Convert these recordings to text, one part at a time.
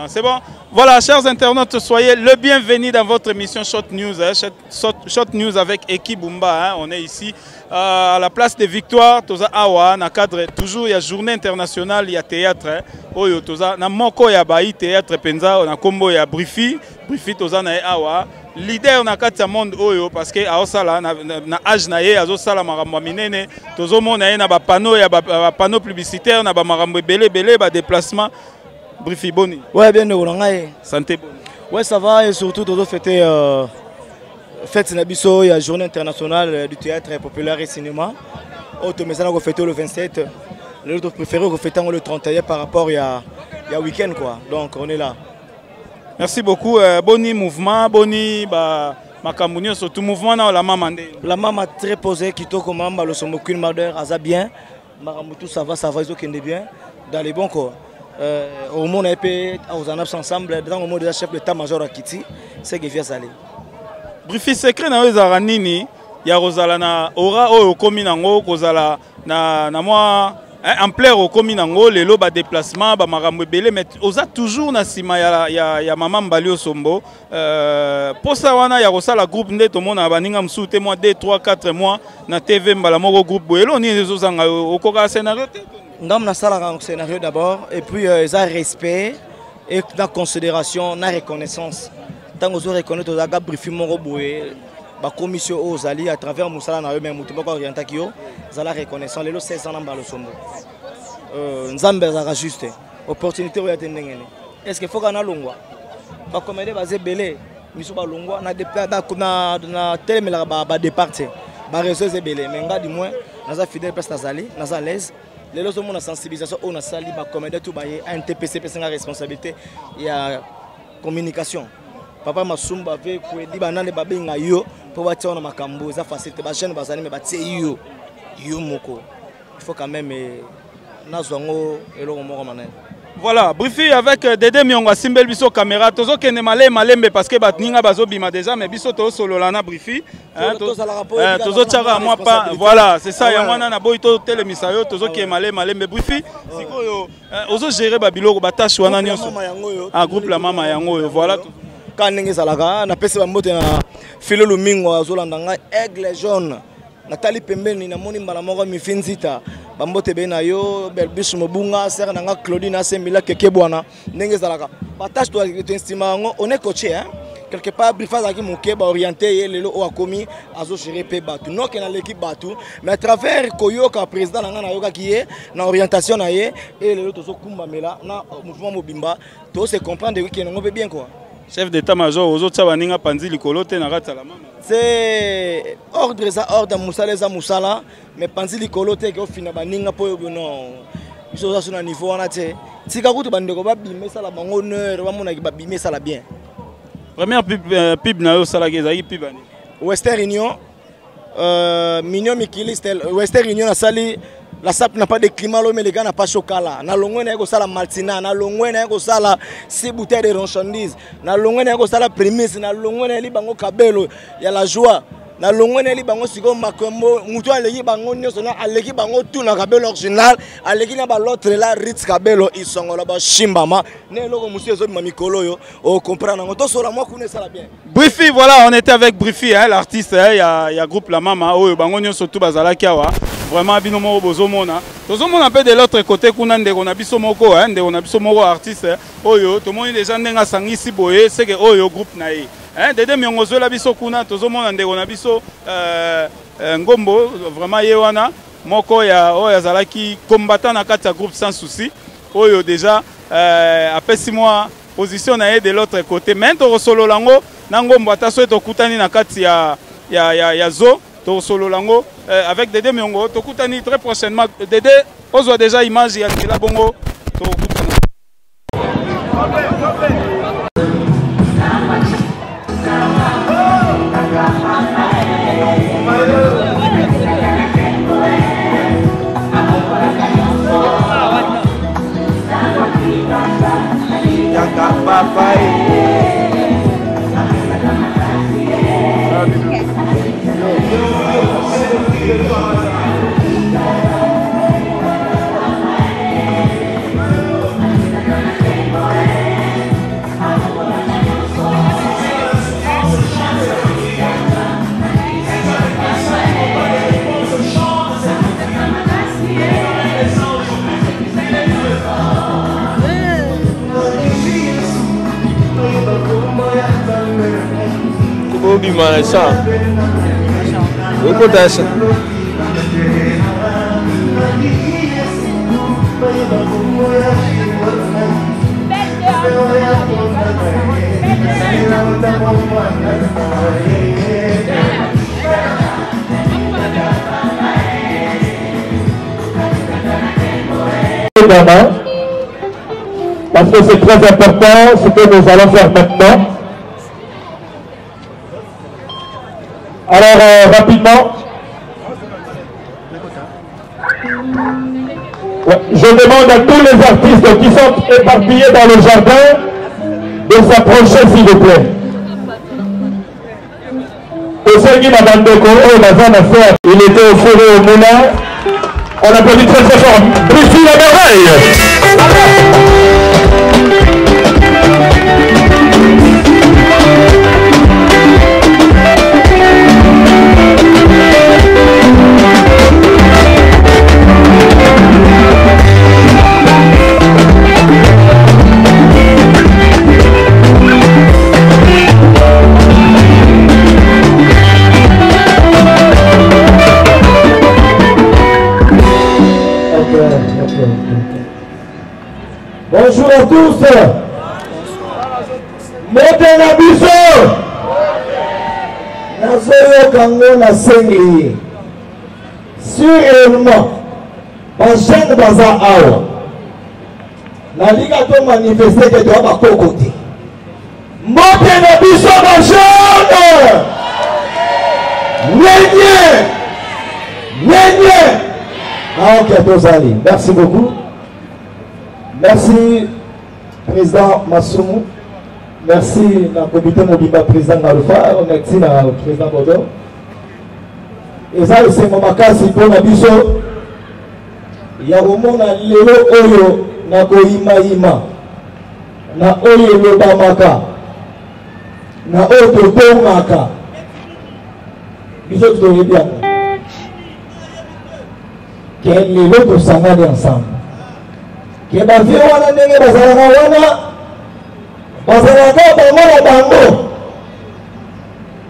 hein. C'est bon. Voilà, chers internautes, soyez le bienvenu dans votre émission Short News. Hein. Short News avec Eki Bumba. Hein. On est ici à la place des Victoires. Toza Awa, na cadre toujours il y a journée internationale, il y a théâtre. Hein. Oyo toza na moko ya baï théâtre penza na kombo ya Brifi toza na Awa. Leader na kati ya monde oyo parce que aosala na âge na ye azosala makambo minene tozomona ye na ba panneau publicitaire na ba makambo belé ba déplacement Brifi boni. Ouais bien ngai. Santé boni. Ouais ça va et surtout tozo fêter fête na biso ya journée internationale du théâtre populaire et cinéma. Auto mais ça on fêter le 27. L'autre préféré on fêter le 31 par rapport ya week-end quoi. Donc on est là. Merci beaucoup. Boni mouvement, boni makambounio surtout mouvement na la maman. La maman très posée qui to comme le sombo qu'une mardeur aza bien. Maramutu ça va ils ont bien dans les bons corps. Au monde a été aux annonces ensemble dans le mot de la chef d'état-major à Kiti, c'est que vient saler. Brifi secret na wezara nini ya rozala na ora o komi nango kozala na moi ampleur au Kominango, les lots de déplacement, marambo belé, mais osa toujours na sima ya maman Mbali Osombo. Pour ça, wana ya rosa la groupe nde to mona baninga msoute moi 2 3 4 mois na TV mbala moko groupe boelo ni les ozanga okoka scénario te. Ndam na sala un scénario d'abord et puis ça respect et la considération, la reconnaissance. Tant que vous reconnaissez aux aga briefing moko boé. La commission aux alliés à travers Moussala na eux-mêmes mutuba ko orienta kio zala reconnaissant les 16 ans dans le sombo nzambe za juste opportunité ya tendengene est-ce que faut kana longwa ba comédie basé belé miso ba longwa na na telemela ba départer ba réseau c'est belé mais nga du moins naza fidèle parce nazali naza l'aise les lots sont na sensibilisation on a sali ba comédie tout ba NTPC pesa responsabilité ya communication. Papa Masumba veut pour dire banane babenga yo pour bâtir na makambo ça facilite ba jeune bazali mais batie yo moko il faut quand même nazwango eloko moko manene. Voilà, Brifi avec Dédé Mionga Simbel biso caméra tozo kene malembe parce que batninga bazo bima déjà mais biso to solo lana Brifi tozo tchara moi pas voilà c'est ça ya mwana na boy to telemisa yo tozo ke malembe Brifi sikoyo ozo gérer babiloko batache wana nyonso ah groupe la mama yango voilà kanenge salaka na pese ba mbote na filo lumingo azolanda nga aigle jaune natali pembeni na moni mbala moko mifinzita ba mbote be na yo belbis mobunga ser na nga Claudine Asembila keke bwana ndenge salaka partage to estima ngo on est coaché hein quelque part brifa zaki moke ba orienté lelo o akomi azo gérer pe batu no ke na l'équipe batu mais à travers koyoka président nga na yoka kié na orientation na ye et lelo to so kumba mela na mouvement mobimba to se comprendre que ngo be bien quoi. Chef d'état-major ozotia baninga panzi likolo te na kati la mama. C'est ordre ça ordre Moussala mais panzi likolo te ke ofina baninga po non. Biso za suna niveau wana te. Tika kutu bandeko ba bimé ça la bango honneur ba mona ki ba bimé ça la bien. Première pub na yo sala ke zaki pub ani. Western Union Mignon Mikili Western Union na sali. La SAP n'a pas de climat, mais les gars n'ont pas chocolat. Na longwe na yako sala Martina, na longwe na yako sala 6 bouteilles de ronchondise, na longwe na yako sala prémisse, na longwe na li bango kabelo, ya la joie. Na longwe na li bango siko makombo, mutu aleki bango nyoso na aleki bango tout na kabelo original, aleki na ba l'autre là Ritz kabelo isongola ba shimbama. Ne loko musi ezo mamikolo yo, o comprendre ngo to sola moi kune sala bien. Brifi voilà, on était avec Brifi hein, l'artiste hein, il y a groupe la mama oyo bango nyoso tout bazala kiawa. Vraiment binomo bozomona tozomona un peu de l'autre côté kuna ndeko na biso moko hein ndeko na biso moko artiste oyo tomoni déjà ndenga sangisi boye c'est que oyo groupe na ye hein Dédé Miongo la biso kuna tozomona ndeko na biso ngombo vraiment ye wana moko ya oyo azalaki combattant na kati ya groupe sans souci oyo déjà après 6 mois position na ye de l'autre côté mais to solo lango na ngombo ataso tokutani na kati ya zo to solo lango avec Dédé Miongo tokutani très prochainement Dédé ozwa déjà image ya kila bongo tokutana bima ça. Écoute ça. Parce que c'est très important ce que nous allons faire maintenant. Alors, rapidement, je demande à tous les artistes qui sont éparpillés dans le jardin de s'approcher, s'il vous plaît. Il était au four et au moulin. On applaudit très très fort. Briffy la merveille. Bonjour à tous. Montez la biso. Nazoyo kango na sengli. Sûrement, Bachène baza awa. La liga to manifester que doit pas côté. Montez la biso Bachène. Nyenye. Ah ok, Tozali. Merci beaucoup. Merci, Président Massoumou. Merci, le comité Mobimba, Président Alpha. Merci, le Président Bodo. Et ça, c'est mon makasi pour la biso. Il y a au monde à l'élo oyo, na koima. Na oyo le bamaka. Na oyo tomaka. Biso, tu dois bien. Quel est l'autre s'engage ensemble? Que bavie wana ndenge bazalaka wana bazalaka bango na bango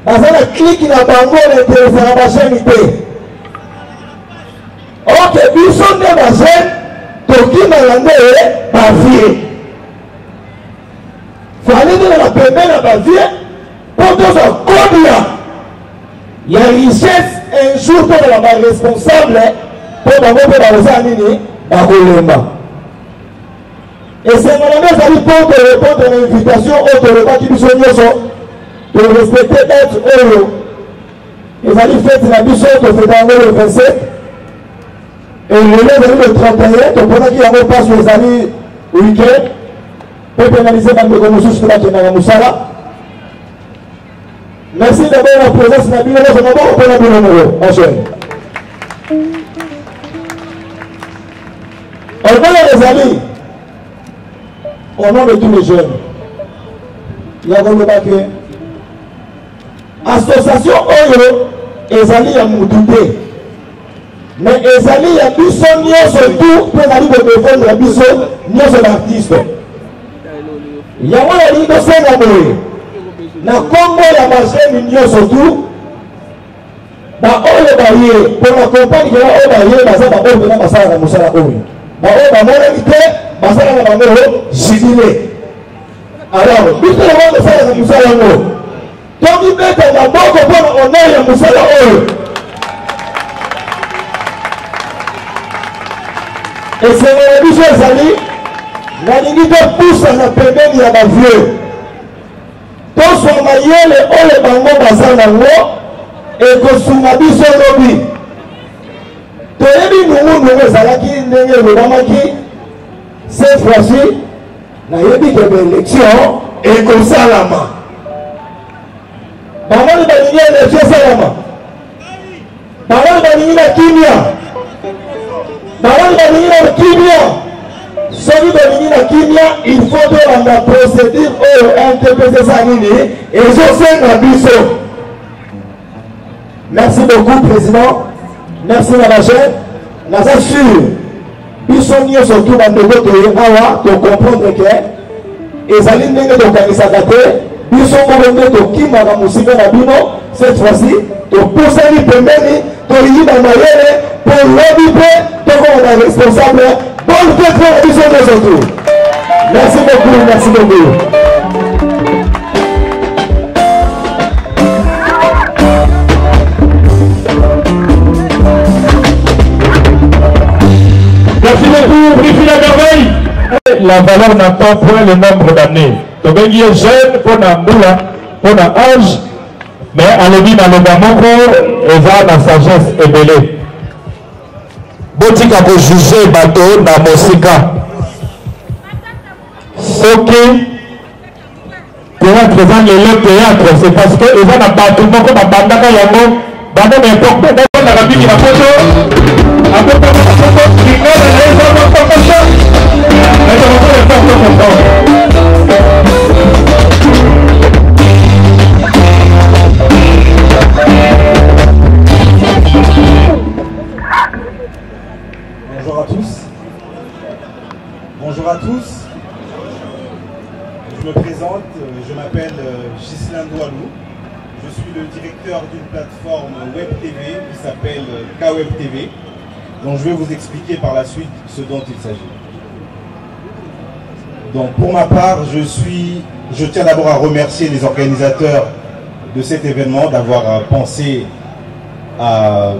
baza na kliki na bango nainteresaka basheni te oke biso nde bashene tokimaka nde bavie fali nde na pembe na bavie mpo tozwa kodia ya richesse un jour tozala baresponsable mpo bango mpe bakoza nini bakolemba. Et c'est mon ami qui pour te répondre à l'invitation au Toréba qui nous sont pour respecter être euro. Ils allaient faire la mission de février le 27 et le 31, donc pendant qu'il y a un passe les amis week-end, pour pénaliser même le commission sur la Kénara Moussala. Merci d'abord la présence de la Bible, je m'en vais pour la Bible. Enchaîne. Au revoir les amis. Au nom de tous les jeunes, il y a une association Oyo, Ezali a Moudouté. Mais Ezali a biso surtout pour aller de défendre la biso, nous sommes l'artiste. Il y a un ligne de Sénamoué. Na Congo, la machine, nous surtout. Bah, on est barrié. Pour la compagnie, on est barrié, bah, ça va ouvrir la salle à Moussala Oyo. Bah, on va m'inviter. Basala na bango jubilé. Alors, biso le monde sala na musala ngo. Toki beta na boko pona honneur ya musala oyo. Et c'est le biso ezali na lingi to poussa na pembeni ya ba vieux. To so mayele oyo bango basala ngo e kosunga biso lobi. Toyebi nungu ezalaki ndenge lobamaki. Cette fois-ci, il y a eu des élections et comme ça, la main. Maman de l'élection, c'est la main. Maman de la Kimia. Maman de la Kimia. Celui de la Kimia, il faut de la procédure au NTPC Sanini et je sais la biseau. Merci beaucoup, Président. Merci, Madame Chef. Nous assurons. Biso nyonso tu bandeko toye awa to comprendre que ezali ndenge tokanisaka te biso moko nde tokimaka mosika na bino cette fois-ci topusani pembeni toyiba mayele mpo lobi mpe tokoma na responsable bonne fête na biso nyonso tu. Merci beaucoup, merci beaucoup. Merci beaucoup, Brifi la merveille. La valeur n'a pas point le nombre d'années. Donc, il est jeune pour la moula, pour l'âge, mais à l'église dans le Gamoko, il va dans la sagesse et belé. Botika pour juger bateau dans Mosika. Ce qui théâtre, le théâtre, c'est parce que ils ont un bateau, beaucoup de bandaka yango, bando n'importe quoi, dans la rabbi qui va photo, un peu comme la photo, qui n'a pas Bonjour à tous. Bonjour à tous. Je me présente, je m'appelle Ghislain Doualou. Je suis le directeur d'une plateforme Web TV qui s'appelle KWeb TV. Donc je vais vous expliquer par la suite ce dont il s'agit. Donc pour ma part, je tiens d'abord à remercier les organisateurs de cet événement d'avoir pensé à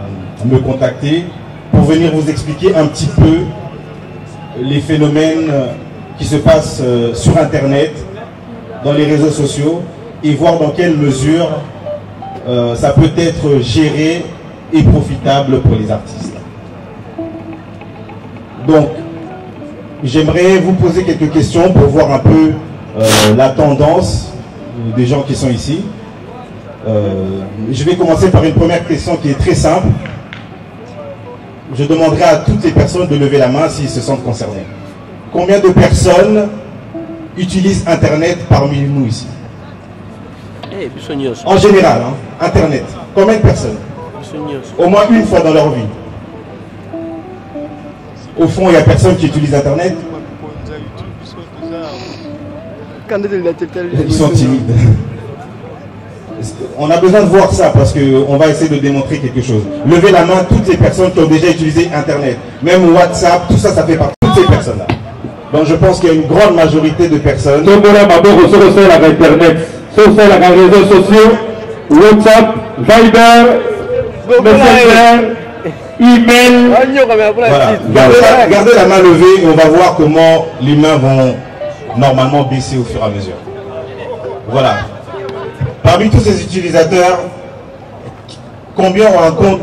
me contacter pour venir vous expliquer un petit peu les phénomènes qui se passent sur Internet, dans les réseaux sociaux, et voir dans quelle mesure ça peut être géré et profitable pour les artistes. Donc, j'aimerais vous poser quelques questions pour voir un peu la tendance des gens qui sont ici. Je vais commencer par une première question qui est très simple. Je demanderai à toutes les personnes de lever la main s'ils se sentent concernés. Combien de personnes utilisent Internet parmi nous ici? En général, hein, Internet. Combien de personnes? Au moins une fois dans leur vie. Au fond, il n'y a personne qui utilise Internet. Ils sont timides. On a besoin de voir ça parce qu'on va essayer de démontrer quelque chose. Levez la main toutes les personnes qui ont déjà utilisé Internet. Même WhatsApp, tout ça, ça fait partie de toutes ces personnes-là. Donc je pense qu'il y a une grande majorité de personnes. Sur Internet, sur les réseaux sociaux, WhatsApp, Viber, Messenger, email. Voilà. Gardez la main levée et on va voir comment les mains vont normalement baisser au fur et à mesure. Voilà. Parmi tous ces utilisateurs, combien ont un compte